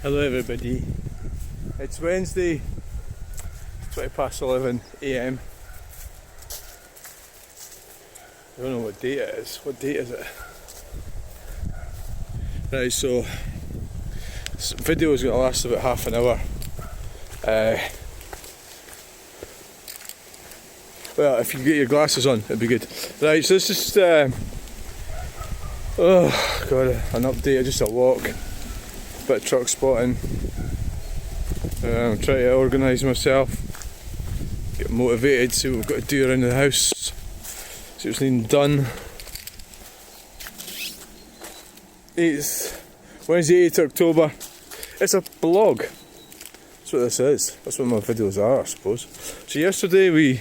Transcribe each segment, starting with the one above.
Hello everybody, it's Wednesday, 11 AM. I don't know what date it is. What date is it? Right, so this video is going to last about half an hour. Well, if you get your glasses on, it'd be good. Right, so this is an update, just a walk, bit of truck spotting. I'm trying to organise myself, get motivated, see what we've got to do around the house, see what's needing done. Wednesday 8th October. It's a blog. That's what this is. That's what my videos are, I suppose. So yesterday we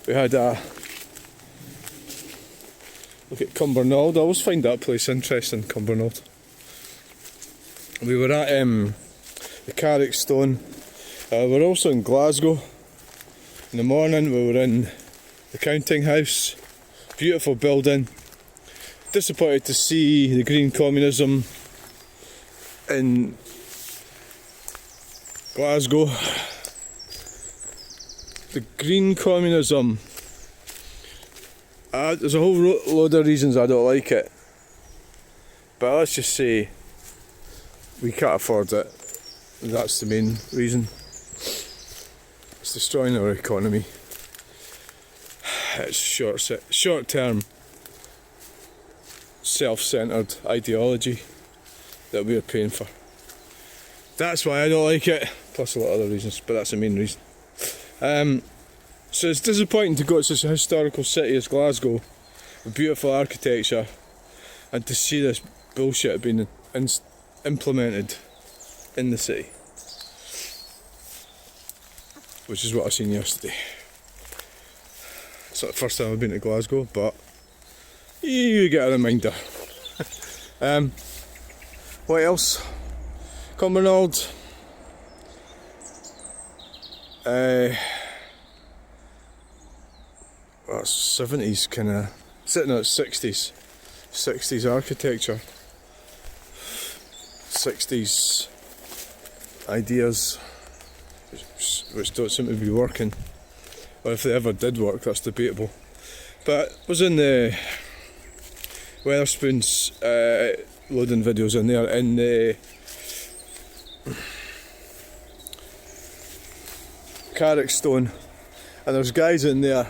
had a look at Cumbernauld. I always find that place interesting, Cumbernauld. We were at the Carrickstone. We're also in Glasgow. In the morning we were in the counting house. Beautiful building. Disappointed to see the green communism in Glasgow. The green communism, there's a whole load of reasons I don't like it, but let's just say we can't afford it. That's the main reason. It's destroying our economy. It's short-term, self-centred ideology that we're paying for. That's why I don't like it, plus a lot of other reasons, but that's the main reason. So it's disappointing to go to such a historical city as Glasgow with beautiful architecture and to see this bullshit being implemented in the city, which is what I seen yesterday. It's not the first time I've been to Glasgow, but you get a reminder. What else? Cumbernauld. That's 70s kind of, sitting at 60s architecture, 60s ideas which don't seem to be working, or if they ever did work, that's debatable. But I was in the Weatherspoons loading videos in there in the Carrickstone, and there's guys in there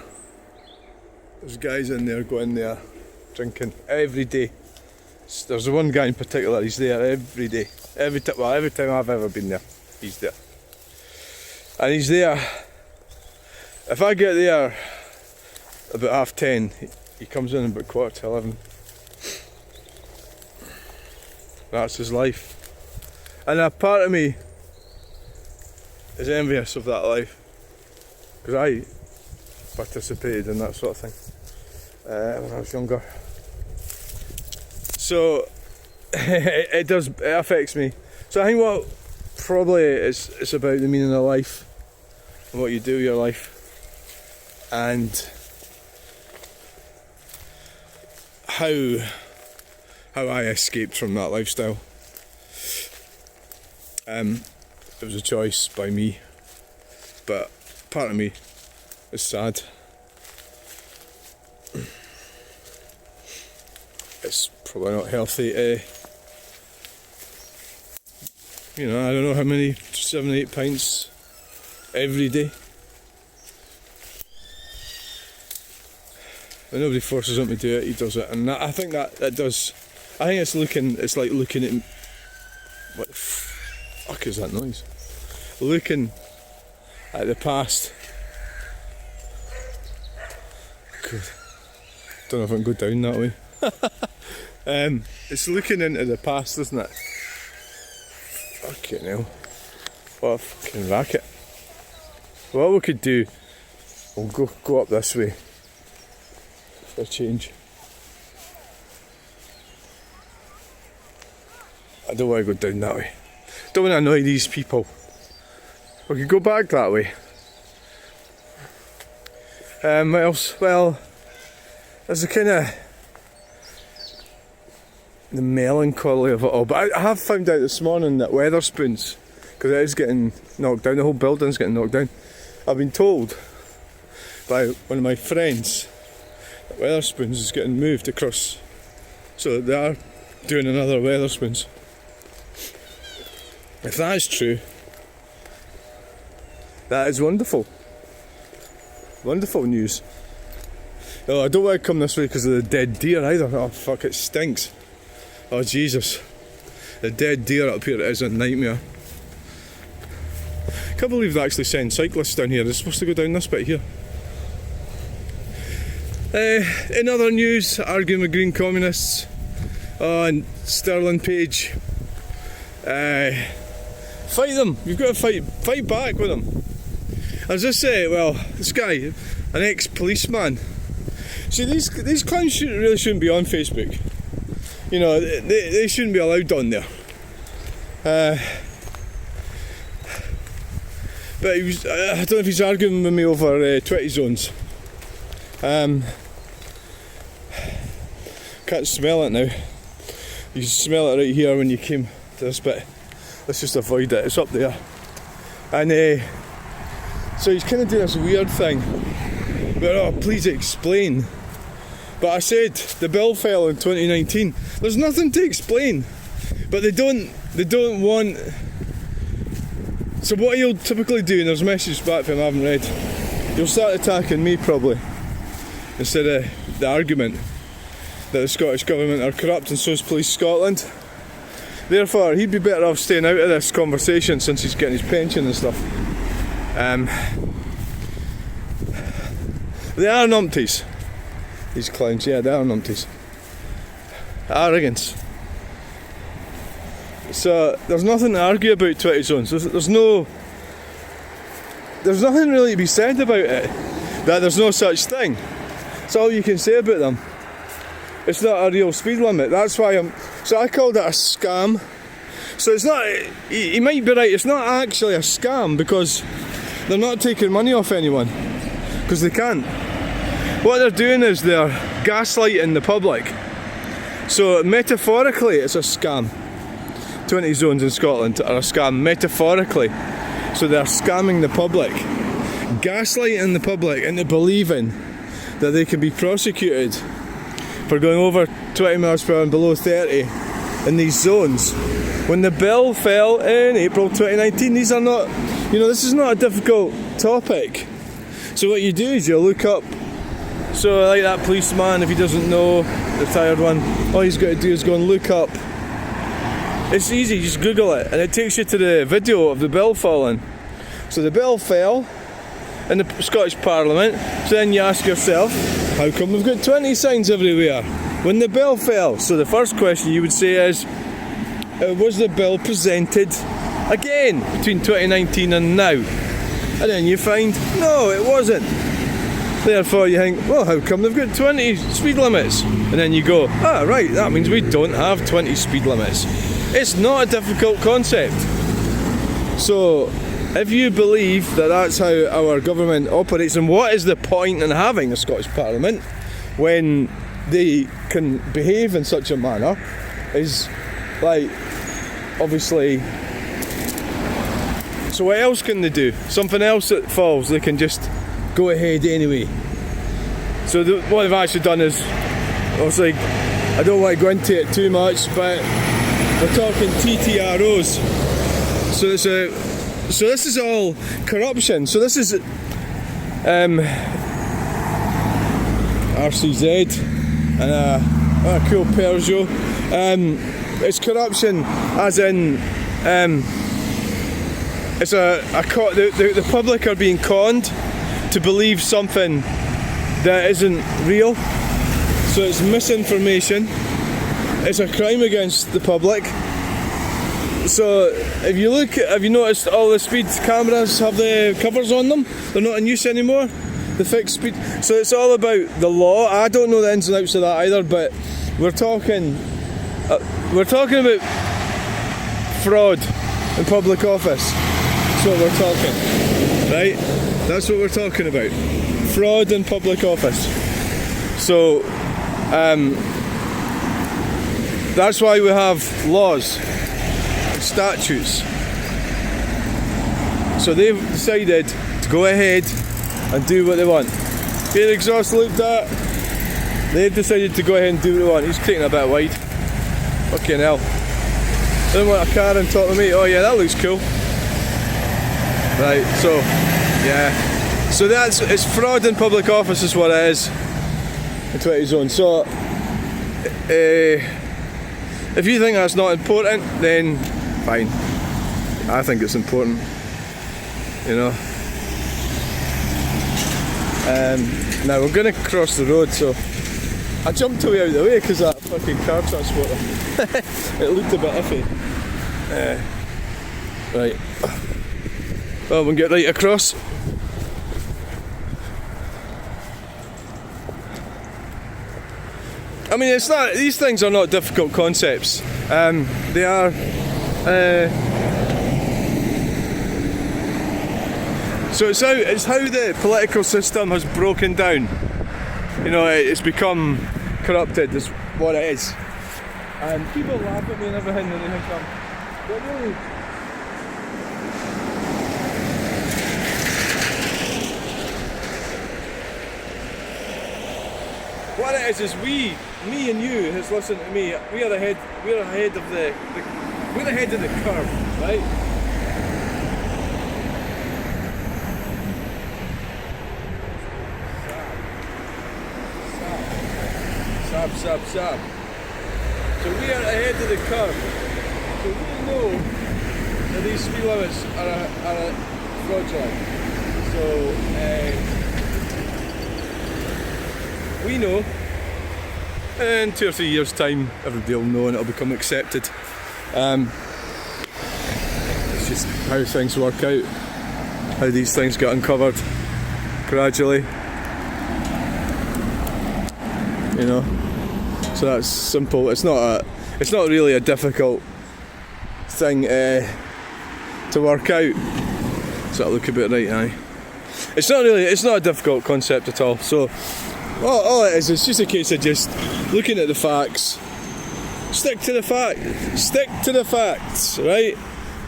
going there drinking every day. There's one guy in particular, he's there every day, every time I've ever been there, he's there. And he's there, if I get there about 10:30, he comes in about 11:15. That's his life. And a part of me is envious of that life, because I participated in that sort of thing when I was younger. So it affects me. So I think what probably it's about the meaning of life and what you do with your life, and how I escaped from that lifestyle. It was a choice by me, but part of me is sad. It's probably not healthy to, I don't know how many, 7, 8 pints every day. And nobody forces him to do it, he does it. And I think that does, I think it's like looking at, what the fuck is that noise? Looking at the past. God, don't know if I can go down that way. It's looking into the past, isn't it? Fucking hell. What a fucking racket. What we could do, we'll go up this way for a change. I don't want to go down that way. Don't want to annoy these people. We could go back that way. What else? Well, there's a kind of the melancholy of it all. But I have found out this morning that Weatherspoons, because it is getting knocked down, the whole building's getting knocked down. I've been told by one of my friends that Weatherspoons is getting moved across, so they are doing another Weatherspoons. If that is true, that is wonderful. Wonderful news. Oh, I don't want to come this way because of the dead deer either. Oh fuck, it stinks. Oh Jesus. The dead deer up here is a nightmare. Can't believe they actually send cyclists down here. They're supposed to go down this bit here. In other news, arguing with Green Communists on Stirling page. Fight them. You've got to fight back with them. As I say, well, this guy, an ex-policeman. See, these clowns really shouldn't be on Facebook. You know, they shouldn't be allowed on there. But he was, I don't know if he's arguing with me over 20 zones. Can't smell it now. You can smell it right here when you came to this bit. Let's just avoid it, it's up there. And so he's kind of doing this weird thing. But oh, please explain. But I said the bill fell in 2019. There's nothing to explain. But they don't want. So what he'll typically do, and there's a message back from him I haven't read, he'll start attacking me probably, instead of the argument that the Scottish Government are corrupt and so is Police Scotland. Therefore, he'd be better off staying out of this conversation since he's getting his pension and stuff. They are numpties, these clowns, yeah, they are numpties. Arrogance. So there's nothing to argue about 20 zones. There's nothing really to be said about it. That there's no such thing. That's all you can say about them. It's not a real speed limit. That's why so I called it a scam. So it's not. He might be right. It's not actually a scam because they're not taking money off anyone because they can't. What they're doing is they're gaslighting the public. So metaphorically, it's a scam. 20 zones in Scotland are a scam metaphorically. So they're scamming the public, gaslighting the public into believing that they can be prosecuted for going over 20 miles per hour and below 30 in these zones. When the bill fell in April 2019, these are not, this is not a difficult topic. So what you do is you look up, so like that policeman, if he doesn't know, the retired one, all he's got to do is go and look up. It's easy, just Google it, and it takes you to the video of the bill falling. So the bill fell in the Scottish Parliament, so then you ask yourself, how come we've got 20 signs everywhere when the bill fell? So the first question you would say is, was the bill presented again between 2019 and now? And then you find, no, it wasn't. Therefore you think, well, how come they've got 20 speed limits? And then you go, right, that means we don't have 20 speed limits. It's not a difficult concept. So if you believe that that's how our government operates, and what is the point in having a Scottish Parliament when they can behave in such a manner, is like, obviously, so what else can they do? Something else that falls, they can just go ahead anyway. So what they've actually done is, obviously, I don't want to go into it too much, but we're talking TTROs. So this is all corruption. So this is RCZ and a cool Peugeot. It's corruption, as in it's the public are being conned to believe something that isn't real. So it's misinformation. It's a crime against the public. So if you look, have you noticed all the speed cameras have the covers on them? They're not in use anymore, the fixed speed. So it's all about the law. I don't know the ins and outs of that either, but we're talking about fraud in public office. That's what we're talking, right? That's what we're talking about. Fraud in public office. So That's why we have laws and statutes. So they've decided to go ahead and do what they want. Air exhaust looked at, they've decided to go ahead and do what they want. He's taking a bit wide. Fucking hell. They don't want a car on top of me. Oh yeah, that looks cool. Right, so, yeah. So it's fraud in public office is what it is. In 20 zone. So, if you think that's not important, then fine. I think it's important. You know. Now we're going to cross the road, so I jumped away out of the way because that fucking car transporter. It looked a bit iffy. Right. Well, we can get right across. I mean, it's not. These things are not difficult concepts. They are. So it's how the political system has broken down. You know, it's become corrupted. Is what it is. And people laugh at me and everything, and they think but really. What it is me and you, who's listening to me, we're ahead of the curve, right? Sab. So we are ahead of the curve. So we know that these speed limits are fraudulent. So we know in 2 or 3 years' time, everybody will know and it'll become accepted. It's just how things work out, how these things get uncovered gradually. You know, so that's simple. It's not really a difficult thing to work out. So I look a bit right, aye. It's not a difficult concept at all. So all it is, it's just a case of just looking at the facts. Stick to the facts, right?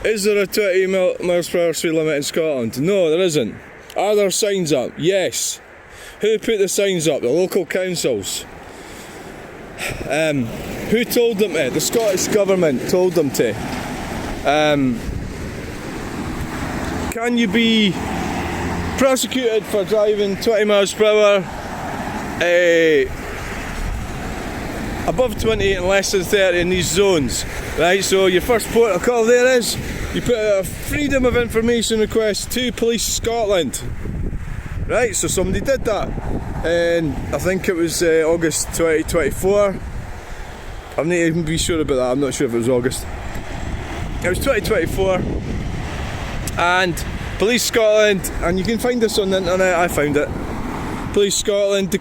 Is there a 20 miles per hour speed limit in Scotland? No, there isn't. Are there signs up? Yes. Who put the signs up? The local councils. Who told them to? The Scottish Government told them to. Can you be prosecuted for driving 20 miles per hour above 20 and less than 30 in these zones? Right, so your first port of call there is, you put a Freedom of Information request to Police Scotland. Right, so somebody did that, and I think it was August 2024. I need to even be sure about that. I'm not sure if it was August. It was 2024, and Police Scotland, and you can find this on the internet. I found it. Police Scotland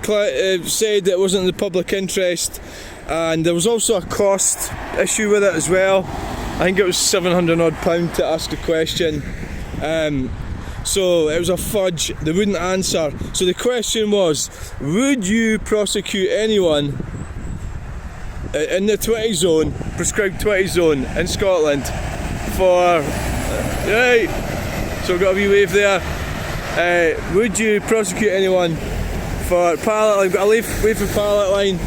said it wasn't in the public interest, and there was also a cost issue with it as well. I think it was £700 odd to ask a question. So it was a fudge, they wouldn't answer. So the question was, would you prosecute anyone in the 20 zone, prescribed 20 zone in Scotland for, right, so we've got a wee wave there. Would you prosecute anyone for pallet line, got a wave for pallet line.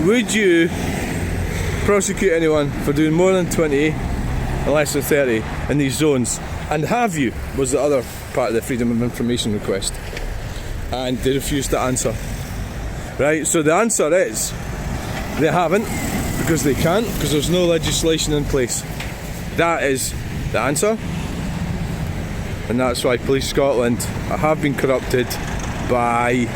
Would you prosecute anyone for doing more than 20 and less than 30 in these zones? And have you, was the other part of the Freedom of Information request. And they refused to answer. Right, so the answer is they haven't, because they can't, because there's no legislation in place. That is the answer. And that's why Police Scotland have been corrupted by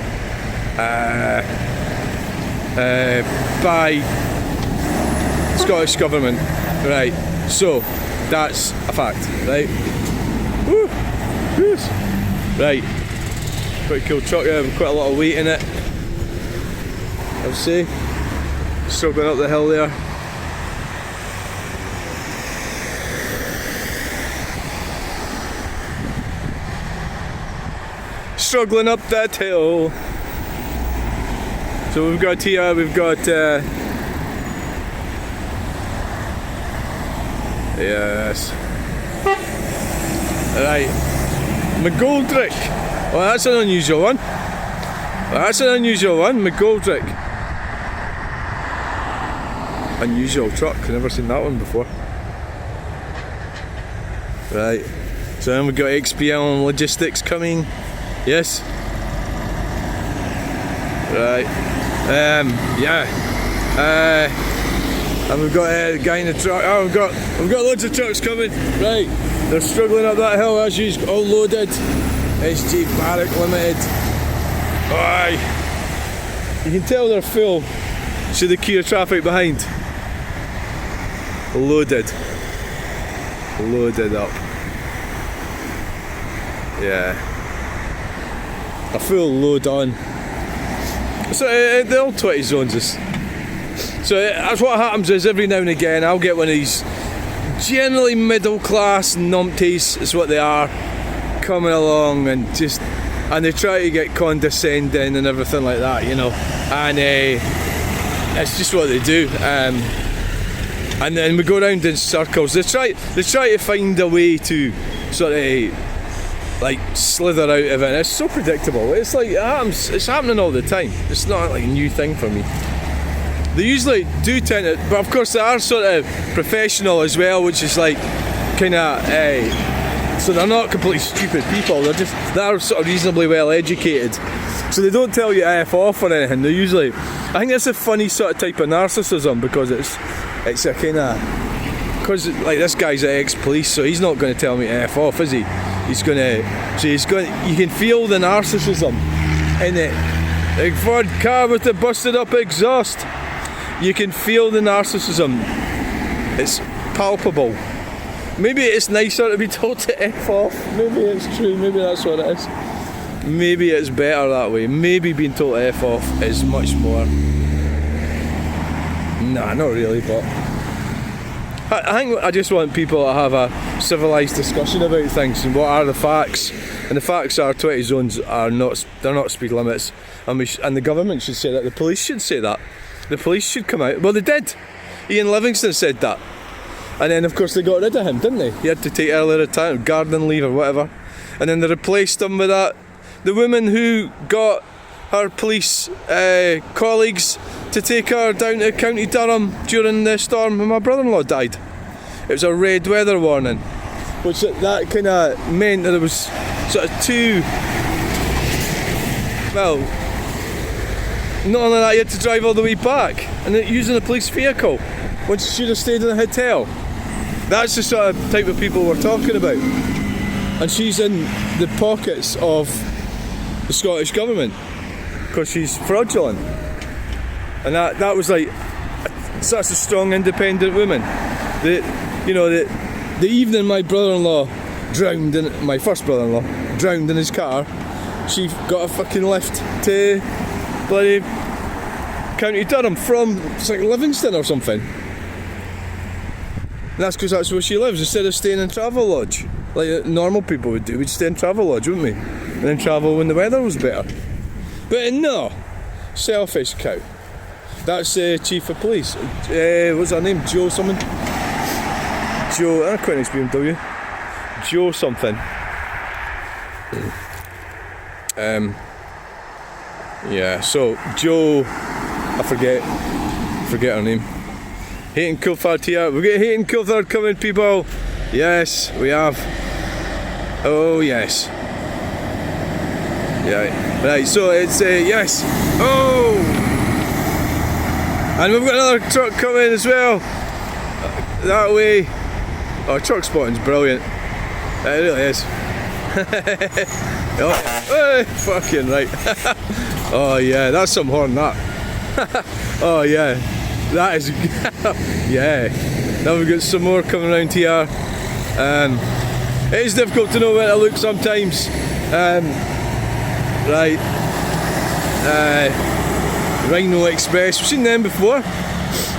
Scottish Government. Right, so that's a fact, right? Woo. Yes. Right, pretty cool truck there with quite a lot of weight in it, I'll say. Still going up the hill there. Struggling up that hill. So So we've got here, we've got yes. Right. McGoldrick. Well, that's an unusual one. McGoldrick. Unusual truck, I've never seen that one before. Right. So then we've got XPL and logistics coming. Yes. Right. Yeah. And we've got a guy in the truck. Oh, we've got loads of trucks coming. Right. They're struggling up that hill as usual, all loaded. SG Barrack Limited. Aye. You can tell they're full. See the queue of traffic behind. Loaded up. Yeah. A full load on. So the old 20 zones is. So that's what happens is every now and again I'll get one of these generally middle class numpties, is what they are, coming along and they try to get condescending and everything like that, you know. And it's just what they do. And then we go around in circles. They try to find a way to sort of like slither out of it. And it's so predictable. It's like it's happening all the time. It's not like a new thing for me. They usually do tend to, but of course they are sort of professional as well, which is like kind of so they're not completely stupid people. They're sort of reasonably well educated. So they don't tell you F off or anything. They usually, I think it's a funny sort of type of narcissism, because it's a kind of, because like this guy's an ex-police, so he's not going to tell me F off, is he? You can feel the narcissism in it. Like Ford car with the busted up exhaust. You can feel the narcissism. It's palpable. Maybe it's nicer to be told to F off. Maybe it's true. Maybe that's what it is. Maybe it's better that way. Maybe being told to F off is much more. Nah, not really, but I think I just want people to have a civilised discussion about things and what are the facts. And the facts are 20 zones are not speed limits, and the government should say that. The police should say that. The police should come out. Well, they did. Ian Livingston said that, and then of course they got rid of him, didn't they? He had to take early retirement, garden leave or whatever, and then they replaced him with the woman who got her police colleagues to take her down to County Durham during the storm when my brother-in-law died. It was a red weather warning, which that kind of meant that there was sort of two. Well, not only that, you had to drive all the way back and then using a police vehicle when she should have stayed in a hotel. That's the sort of type of people we're talking about. And she's in the pockets of the Scottish government because she's fraudulent. And that was like such a strong, independent woman. The evening my first brother-in-law drowned in his car, she got a fucking lift to bloody County Durham from like Livingston or something. And that's because that's where she lives. Instead of staying in Travelodge like normal people would do, we'd stay in Travelodge, wouldn't we? And then travel when the weather was better. But no, selfish cow. That's Chief of Police. What's her name? Joe something? Joe, I quite nice BMW. Joe something. Yeah, so Joe, I forget her name. Hayton Coulthard here. We get Hayton Coulthard coming, people. Yes, we have. Oh yes. Yeah. Right. So it's yes. Oh. And we've got another truck coming as well. That way. Oh, truck spotting's brilliant. It really is. Oh, fucking right. Oh yeah, that's some horn, that. Oh yeah, that is. Yeah. Now we've got some more coming around here. It is difficult to know where to look sometimes. Right. Rhino Express. We've seen them before.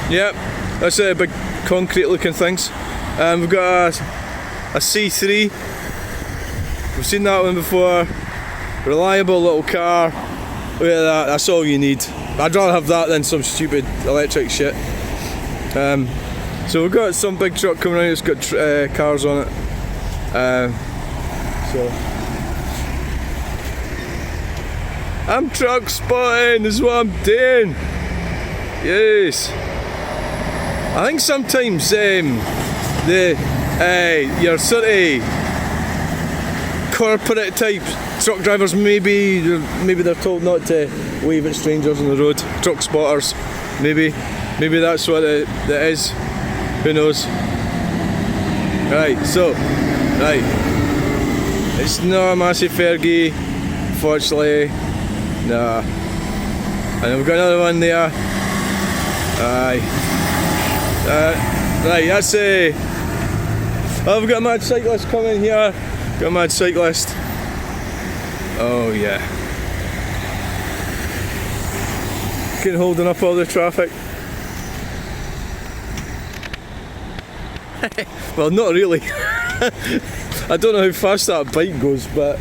Yep. That's big concrete looking things. We've got a C3. We've seen that one before. Reliable little car. Look at that. That's all you need. I'd rather have that than some stupid electric shit. So we've got some big truck coming around, it's got cars on it. So I'm truck spotting, is what I'm doing. Yes. I think sometimes your sort of corporate type truck drivers, maybe they're told not to wave at strangers on the road. Truck spotters, maybe that's what it is. Who knows? Right, so it's not a massive Fergie, fortunately. Nah. And we've got another one there. Aye. Right, that's a. Oh, we've got a mad cyclist coming here. Got a mad cyclist. Oh yeah. Holding up all the traffic. Well, not really. I don't know how fast that bike goes, but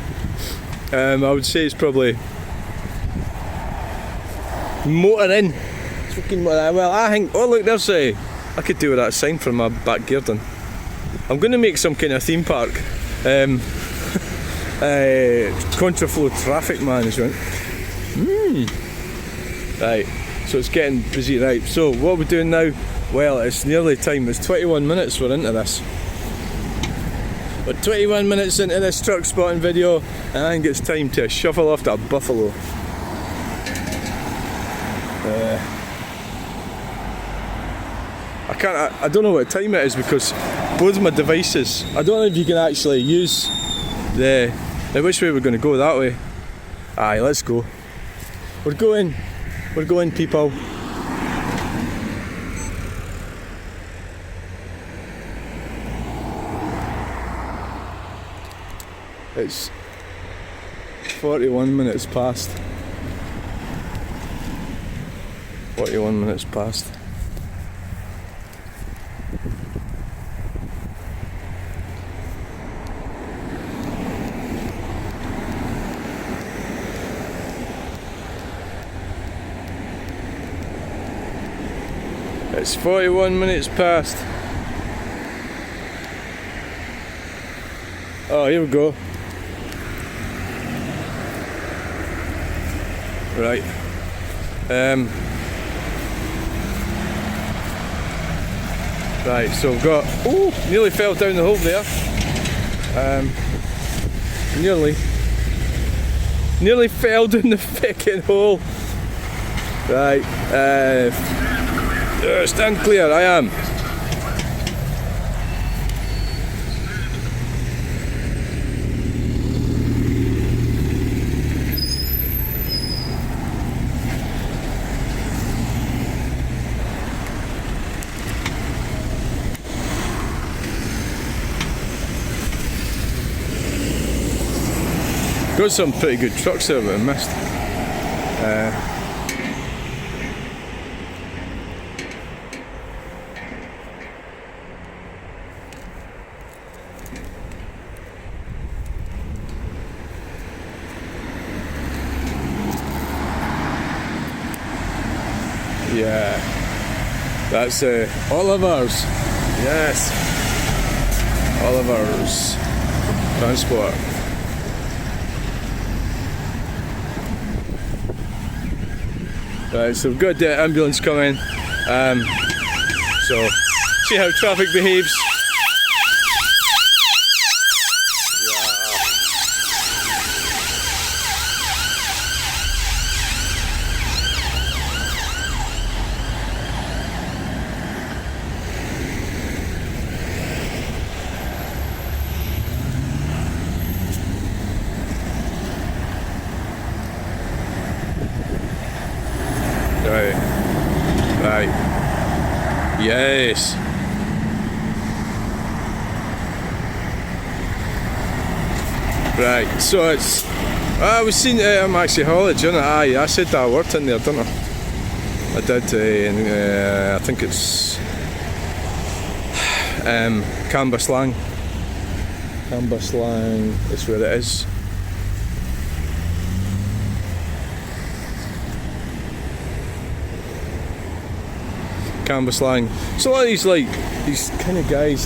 I would say it's probably motoring. Well, I think. Oh look, there's a. I could do with that sign for my back garden. I'm going to make some kind of theme park. Contraflow traffic management. Right, so it's getting busy. Right, so what are we doing now? Well, it's nearly time. It's 21 minutes we're into this. We're 21 minutes into this truck spotting video, and I think it's time to shuffle off to Buffalo. I don't know what time it is because both my devices, I don't know if you can actually use the. Which way we're going to go? That way. Aye, let's go. We're going, people. It's 41 minutes past. 41 minutes past. It's 41 minutes past. Oh, here we go. Right. Right, so we've got. Oh, nearly fell down the hole there. Nearly fell down the fucking hole. Right. Stand clear, I am. Got some pretty good trucks there that I missed. Yeah, that's Oliver's. Yes, Oliver's Transport. Right, so we've got the ambulance coming. So see how traffic behaves. Right. Yes. Right, so it's. I was seeing I'm actually College, isn't it? Aye, I said that word in there, didn't I? I did, and I think it's Cambuslang. Cambuslang is where it is. canvas line. So a lot of these kind of guys.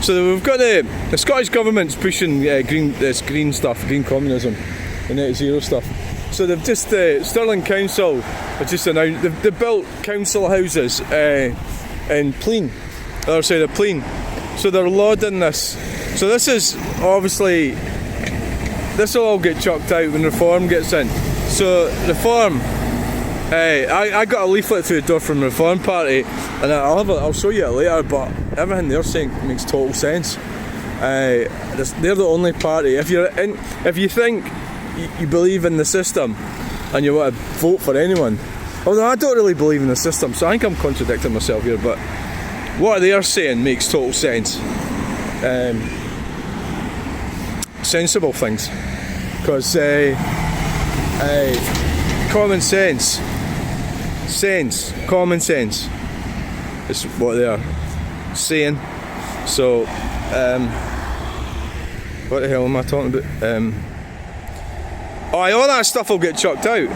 So we've got the Scottish government's pushing green stuff, green communism, the net zero stuff. So they've just Stirling Council have just announced they've built council houses in Pleen, the other side of Pleen. So they're lauding this. So this is obviously, this will all get chucked out when Reform gets in. So Reform, I got a leaflet through the door from the Reform Party, and I'll show you it later. But everything they're saying makes total sense. They're the only party. If you think you believe in the system and you want to vote for anyone, although I don't really believe in the system, so I think I'm contradicting myself here. But what they're saying makes total sense. Sensible things, because common sense is what they are saying. So what the hell am I talking about? All that stuff will get chucked out.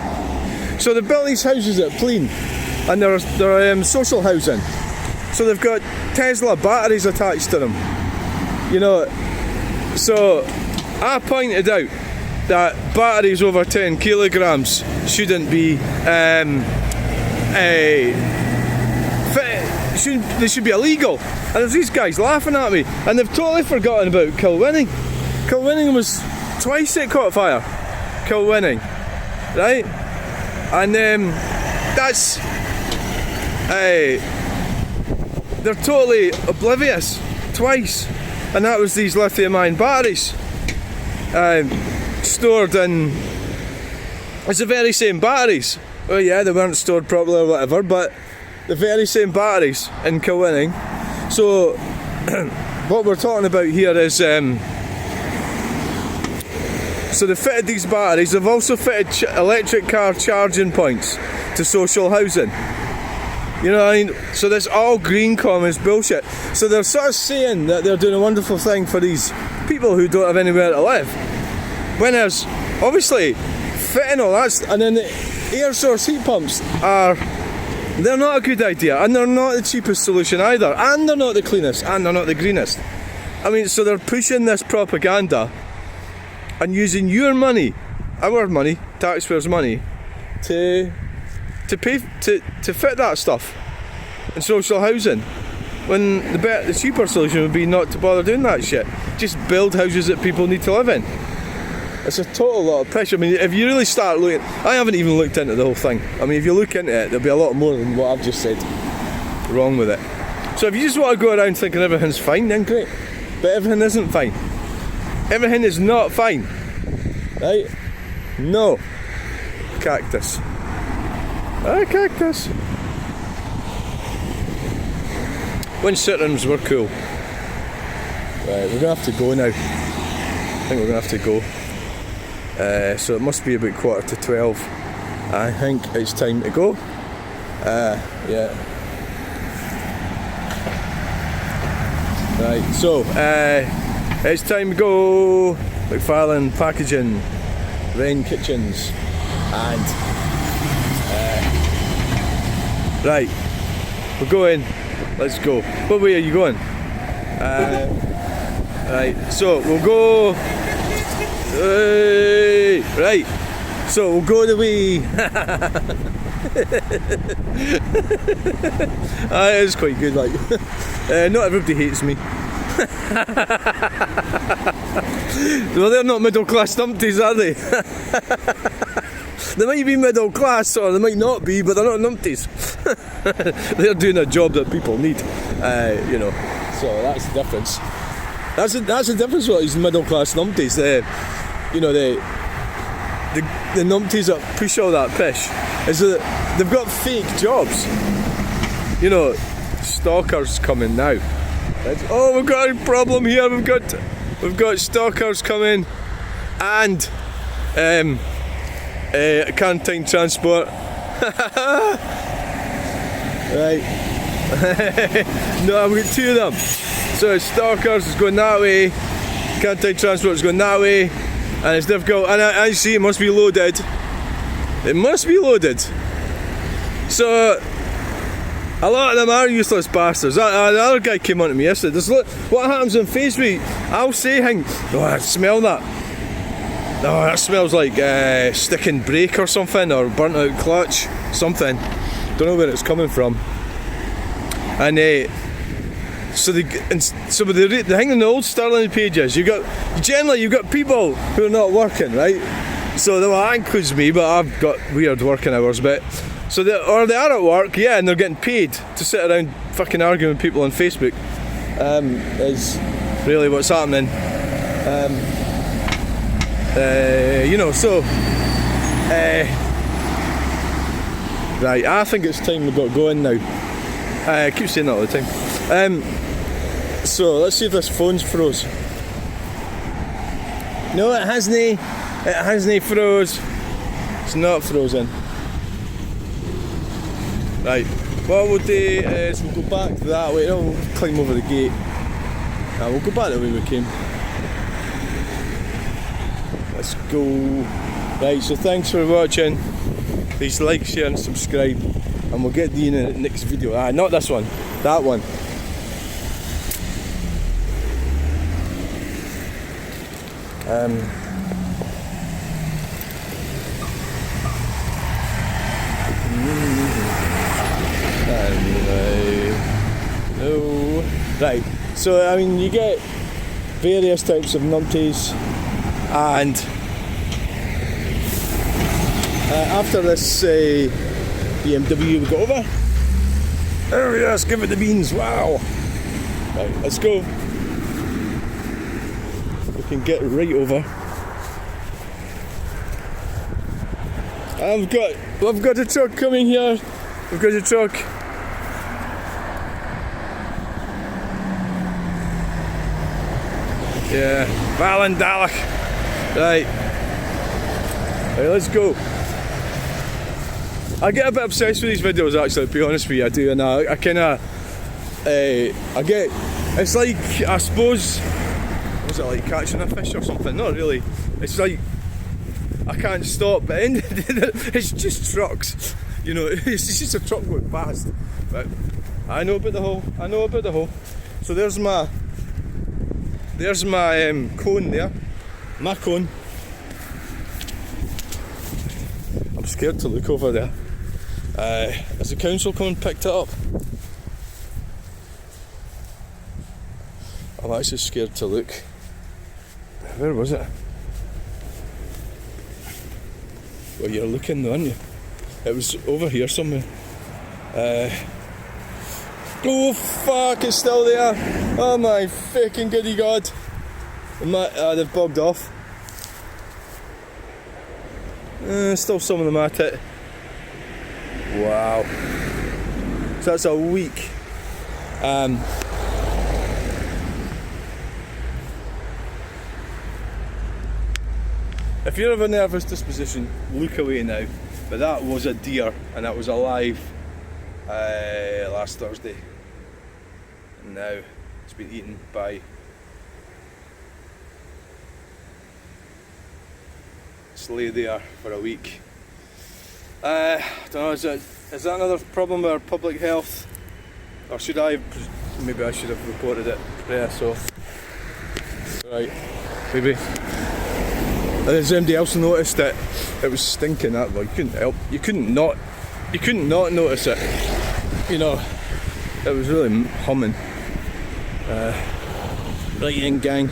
So they built these houses at Pleen, and they're social housing. So they've got Tesla batteries attached to them. You know, so I pointed out that batteries over 10 kilograms shouldn't be they should be illegal. And there's these guys laughing at me, and they've totally forgotten about Kilwinning. Kilwinning was twice it caught fire. Kilwinning, right? And that's they're totally oblivious twice, and that was these lithium-ion batteries stored in. It's the very same batteries. Well, yeah, they weren't stored properly or whatever, but the very same batteries in Kilwinning. So what we're talking about here is so they fitted these batteries. They've also fitted electric car charging points to social housing. You know what I mean? So this all green communist bullshit. So they're sort of saying that they're doing a wonderful thing for these people who don't have anywhere to live. When there's obviously fitting all that, and then the air source heat pumps they're not a good idea, and they're not the cheapest solution either, and they're not the cleanest, and they're not the greenest. I mean, so they're pushing this propaganda and using your money, our money, taxpayers' money, to pay to fit that stuff in social housing, when the cheaper solution would be not to bother doing that shit. Just build houses that people need to live in. It's a total lot of pressure. I mean, if you really start looking, I haven't even looked into the whole thing. I mean, if you look into it, there'll be a lot more than what I've just said wrong with it. So if you just want to go around thinking everything's fine, then great. But everything isn't fine. Everything is not fine, right? No. Cactus. Cactus. When sit-ins were cool. Right, we're going to have to go now. I think we're going to have to go. So it must be about 11:45. I think it's time to go. Yeah. Right, so it's time to go. McFarlane Packaging, Rain Kitchens, and right, we're going. Let's go. What way are you going? Right, so we'll go. Right, so we'll go the way. It's quite good, like. Not everybody hates me. Well, they're not middle class numpties, are they? They might be middle class, or they might not be, but they're not numpties. They're doing a job that people need, you know. So that's the difference. That's the difference with these middle class numpties. You know, the numpties that push all that pish is that they've got fake jobs. You know, stalkers coming now. Oh, we've got a problem here. We've got stalkers coming, and canteen transport. Right. No, we've got two of them. So stalkers is going that way. Canteen transport is going that way. And it's difficult, and I see it must be loaded. It must be loaded. So A lot of them are useless bastards. The other guy came on to me yesterday. What happens on Facebook? I'll say things. Oh, I smell that. Oh, that smells like sticking brake or something, or burnt out clutch, something. Don't know where it's coming from. And so the thing on the old Stirling pages, you've got people who are not working, right? So that includes me, but I've got weird working hours. But so they are at work, yeah, and they're getting paid to sit around fucking arguing with people on Facebook. Is really what's happening. So right, I think it's time we got going now. I keep saying that all the time. So let's see if this phone's froze. No, it hasn't. It hasn't froze. It's not frozen. Right, what we'll do is we'll go back that way. No, we'll climb over the gate. We'll go back the way we came. Let's go. Right, so thanks for watching. Please like, share and subscribe, and we'll get you in the next video. Not this one, that one. No. Right, so I mean, you get various types of numpties, and after this BMW we got over. Oh yes, give it the beans, wow. Right, let's go. We can get right over. I've got a truck coming here. We've got a truck. Yeah, Valendalach. Right, let's go. I get a bit obsessed with these videos actually, to be honest with you, I do, and I kind of, it's like, I suppose, was it like catching a fish or something? Not really, it's like, I can't stop, but it's just trucks, you know, it's just a truck going past, but I know about the hole, so there's my cone there, my cone. I'm scared to look over there. Has the council come and picked it up? I'm actually scared to look. Where was it? Well, you're looking though, aren't you? It was over here somewhere. Oh fuck, it's still there. Oh my fucking goody god. They've bogged off. Still some of them at it. Wow. So that's a week. If you're of a nervous disposition, look away now. But that was a deer, and that was alive last Thursday. And now it's been eaten by lay there for a week. I don't know, is that another problem with our public health? Or maybe I should have reported it. Yeah, so. Right, maybe. Has anybody else noticed that it was stinking that? Well, you couldn't help, you couldn't not notice it. You know, it was really humming. Right in, gang.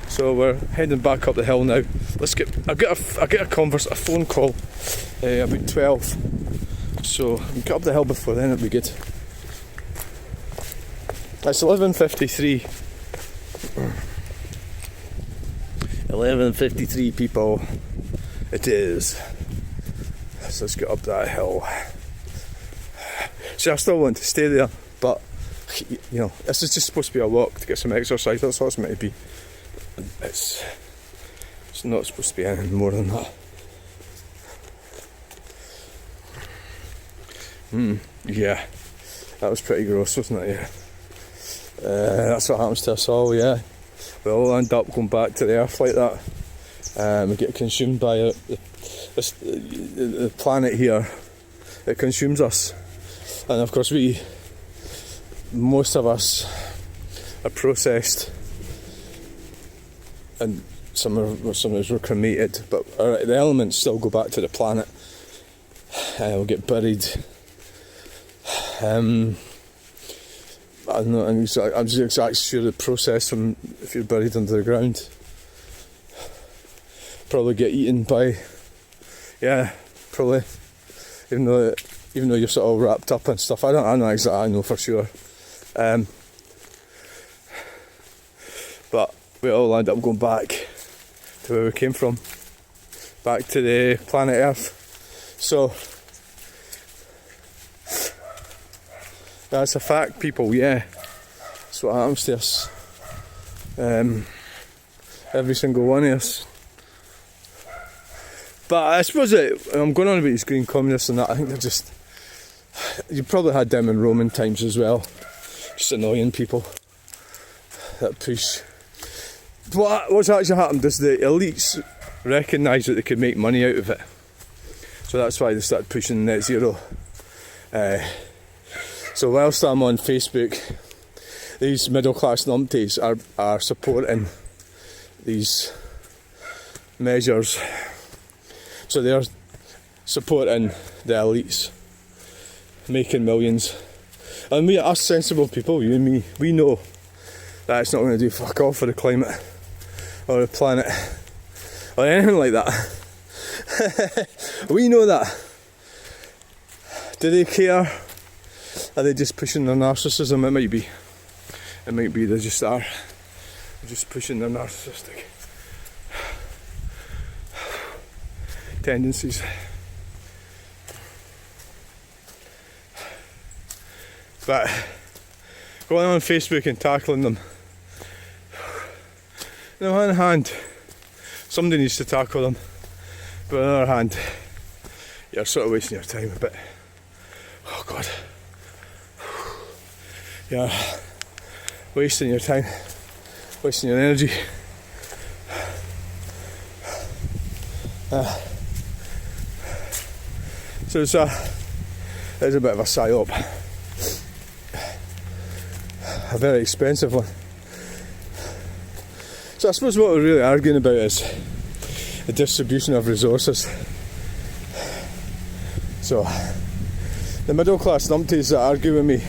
So we're heading back up the hill now. I get a phone call about 12. So we can get up the hill before then, it'll be good. It's 11:53. 11:53 people. It is. So let's get up that hill. See, I still want to stay there, but you know, this is just supposed to be a walk to get some exercise. That's what it's meant to be. It's not supposed to be anything more than that. Yeah, that was pretty gross, wasn't it? Yeah. That's what happens to us all. Yeah, we all end up going back to the earth like that. We get consumed by the planet here. It consumes us. And of course most of us are processed, and some of us were cremated, but the elements still go back to the planet. Will get buried. I'm not I'm just exactly sure the process from if you're buried under the ground. Probably get eaten by, probably. Even though you're sort of all wrapped up and stuff. I know exactly. I know for sure. But we all end up going back to where we came from, back to the planet Earth. So that's a fact, people. Yeah, that's what happens to us. Every single one of us. But I suppose I'm going on about these green communists and that. I think they're just. You probably had them in Roman times as well. Just annoying people that push. What's actually happened is the elites recognise that they could make money out of it. So that's why they started pushing net zero. So whilst I'm on Facebook, these middle class numpties are supporting these measures. So they're supporting the elites, making millions. And us sensible people, you and me, we know that it's not going to do fuck all for the climate or the planet or anything like that. We know that. Do they care? Are they just pushing their narcissism? It might be. They just are. They're just pushing their narcissistic tendencies. But going on Facebook and tackling them. On the one hand, somebody needs to tackle them. But on the other hand, you're sort of wasting your time a bit. Oh God. You're wasting your time, wasting your energy. So it's a bit of a psyop. A very expensive one. So I suppose what we're really arguing about is the distribution of resources. So the middle class numpties that argue with me,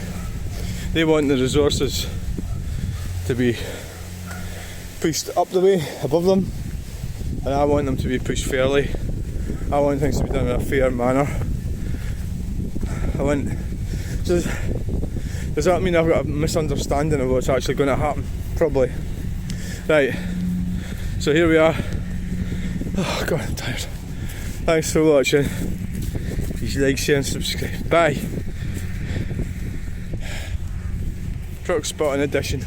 they want the resources to be pushed up the way, above them, and I want them to be pushed fairly. I want things to be done in a fair manner. So does that mean I've got a misunderstanding of what's actually going to happen? Probably. Right, so here we are. Oh God, I'm tired. Thanks for watching. Please like, share and subscribe. Bye. Truck Spotting Edition.